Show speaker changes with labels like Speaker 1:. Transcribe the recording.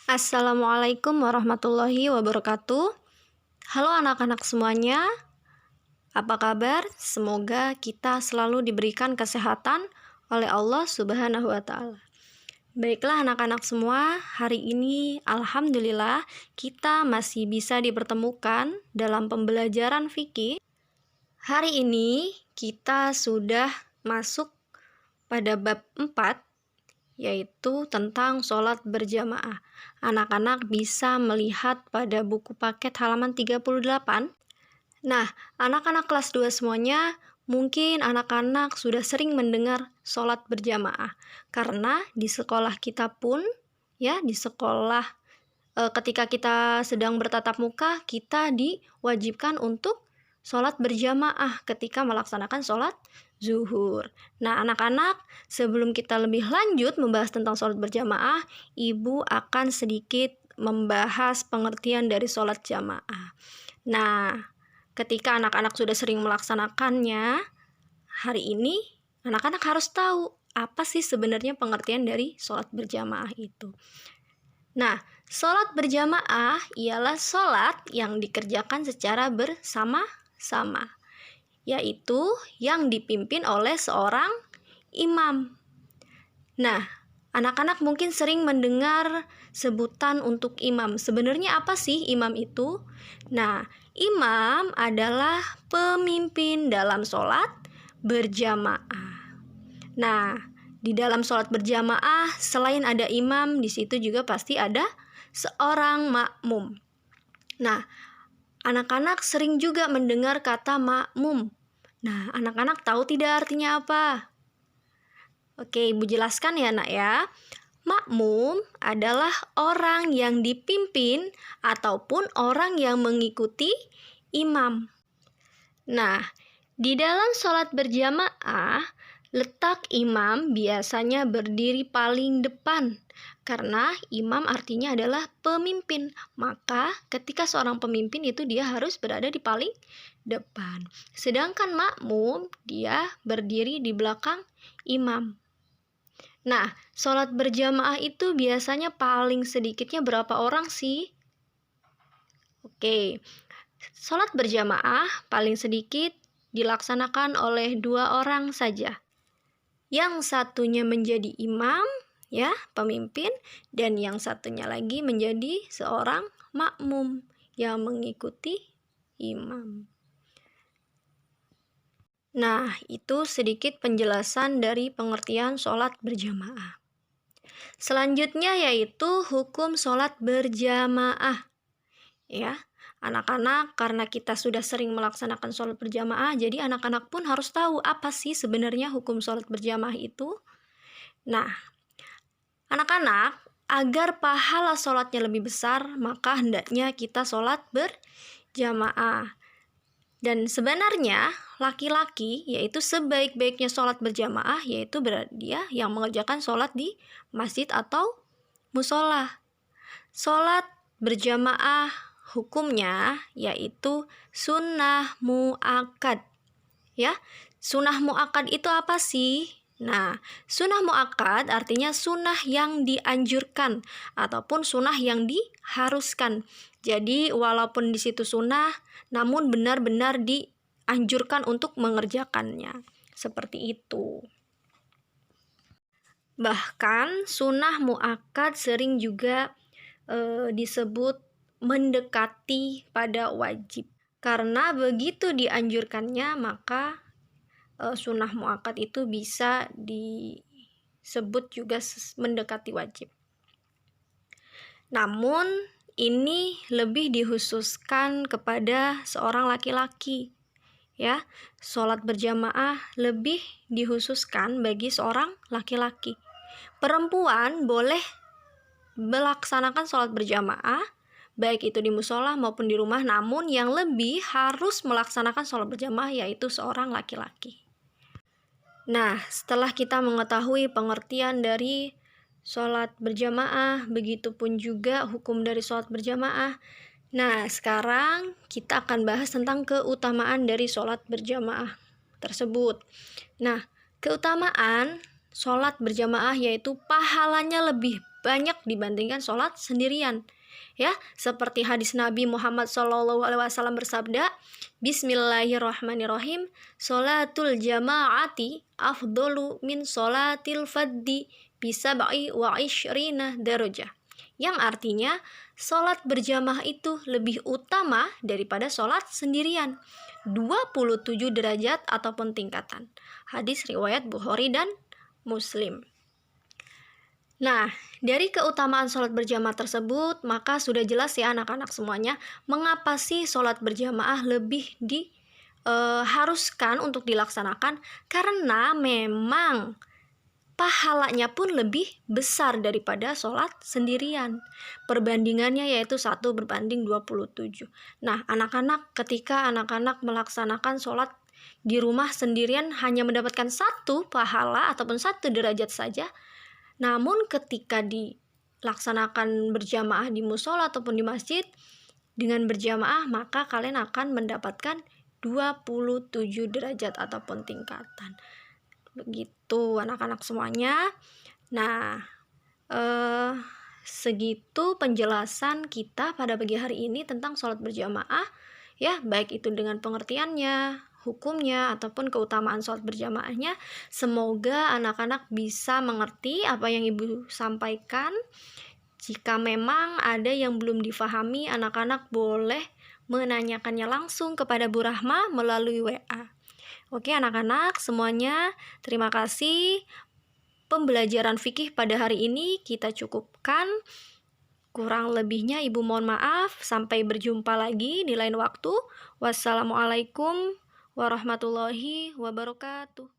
Speaker 1: Assalamualaikum warahmatullahi wabarakatuh. Halo anak-anak semuanya, apa kabar? Semoga kita selalu diberikan kesehatan oleh Allah Subhanahu wa Ta'ala. Baiklah anak-anak semua, hari ini alhamdulillah kita masih bisa dipertemukan dalam pembelajaran fikih. Hari ini kita sudah masuk pada bab 4, yaitu tentang sholat berjamaah. Anak-anak bisa melihat pada buku paket halaman 38. Nah, anak-anak kelas 2 semuanya, mungkin anak-anak sudah sering mendengar sholat berjamaah. Karena di sekolah kita pun, di sekolah ketika kita sedang bertatap muka, kita diwajibkan untuk sholat berjamaah ketika melaksanakan sholat zuhur. Nah, anak-anak, sebelum kita lebih lanjut membahas tentang sholat berjamaah, Ibu akan sedikit membahas pengertian dari sholat jamaah. Nah, ketika anak-anak sudah sering melaksanakannya, hari ini anak-anak harus tahu apa sih sebenarnya pengertian dari sholat berjamaah itu. Nah, sholat berjamaah ialah sholat yang dikerjakan secara bersama-sama, yaitu yang dipimpin oleh seorang imam. Nah, anak-anak mungkin sering mendengar sebutan untuk imam. Sebenarnya apa sih imam itu? Nah, imam adalah pemimpin dalam sholat berjamaah. Nah, di dalam sholat berjamaah, selain ada imam, di situ juga pasti ada seorang makmum. Nah, anak-anak sering juga mendengar kata makmum. Nah, anak-anak tahu tidak artinya apa? Oke, Ibu jelaskan ya, Nak ya. Makmum adalah orang yang dipimpin ataupun orang yang mengikuti imam. Nah, di dalam sholat berjamaah, letak imam biasanya berdiri paling depan. Karena imam artinya adalah pemimpin. Maka ketika seorang pemimpin itu dia harus berada di paling depan. Sedangkan makmum dia berdiri di belakang imam. Nah, sholat berjamaah itu biasanya paling sedikitnya berapa orang sih? Oke, sholat berjamaah paling sedikit dilaksanakan oleh 2 orang saja. Yang satunya menjadi imam, pemimpin, dan yang satunya lagi menjadi seorang makmum yang mengikuti imam. Nah, itu sedikit penjelasan dari pengertian sholat berjamaah. Selanjutnya yaitu hukum sholat berjamaah. Anak-anak, karena kita sudah sering melaksanakan sholat berjamaah, jadi anak-anak pun harus tahu apa sih sebenarnya hukum sholat berjamaah itu. Nah, anak-anak, agar pahala sholatnya lebih besar, maka hendaknya kita sholat berjamaah. Dan sebenarnya laki-laki, yaitu sebaik-baiknya sholat berjamaah, yaitu dia yang mengerjakan sholat di masjid atau musola. Sholat berjamaah hukumnya yaitu sunnah mu'akkad. Sunnah mu'akkad itu apa sih? Nah, sunnah mu'akkad artinya sunnah yang dianjurkan ataupun sunnah yang diharuskan. Jadi walaupun di situ sunnah, namun benar-benar dianjurkan untuk mengerjakannya. Seperti itu. Bahkan sunnah mu'akkad sering juga disebut mendekati pada wajib. Karena begitu dianjurkannya, maka sunnah mu'akkad itu bisa disebut juga mendekati wajib. Namun ini lebih dikhususkan kepada seorang laki-laki. Sholat berjamaah lebih dikhususkan bagi seorang laki-laki. Perempuan boleh melaksanakan sholat berjamaah, baik itu di musola maupun di rumah, namun yang lebih harus melaksanakan sholat berjamaah yaitu seorang laki-laki. Nah, setelah kita mengetahui pengertian dari sholat berjamaah, begitupun juga hukum dari sholat berjamaah. Nah, sekarang kita akan bahas tentang keutamaan dari sholat berjamaah tersebut. Nah, keutamaan sholat berjamaah yaitu pahalanya lebih banyak dibandingkan sholat sendirian. Ya, seperti hadis Nabi Muhammad SAW bersabda, Bismillahirrahmanirrahim, sholatul jama'ati afdolu min sholatil faddi bisab'i wa ishrina darajah. Yang artinya, sholat berjamaah itu lebih utama daripada sholat sendirian, 27 derajat ataupun tingkatan. Hadis riwayat Bukhari dan Muslim. Nah, dari keutamaan sholat berjamaah tersebut, maka sudah jelas ya anak-anak semuanya, mengapa sih sholat berjamaah lebih diharuskan untuk dilaksanakan, karena memang pahalanya pun lebih besar daripada sholat sendirian. Perbandingannya yaitu 1:27. Nah, anak-anak, ketika anak-anak melaksanakan sholat di rumah sendirian hanya mendapatkan 1 pahala ataupun 1 derajat saja. Namun ketika dilaksanakan berjamaah di musola ataupun di masjid dengan berjamaah, maka kalian akan mendapatkan 27 derajat ataupun tingkatan. Begitu anak-anak semuanya. Nah, segitu penjelasan kita pada pagi hari ini tentang sholat berjamaah, ya, baik itu dengan pengertiannya, hukumnya, ataupun keutamaan sholat berjamaahnya. Semoga anak-anak bisa mengerti apa yang Ibu sampaikan. Jika memang ada yang belum difahami, anak-anak boleh menanyakannya langsung kepada Bu Rahma melalui WA. Oke anak-anak semuanya, terima kasih. Pembelajaran fikih pada hari ini kita cukupkan. Kurang lebihnya Ibu mohon maaf. Sampai berjumpa lagi di lain waktu. Wassalamualaikum warahmatullahi wabarakatuh.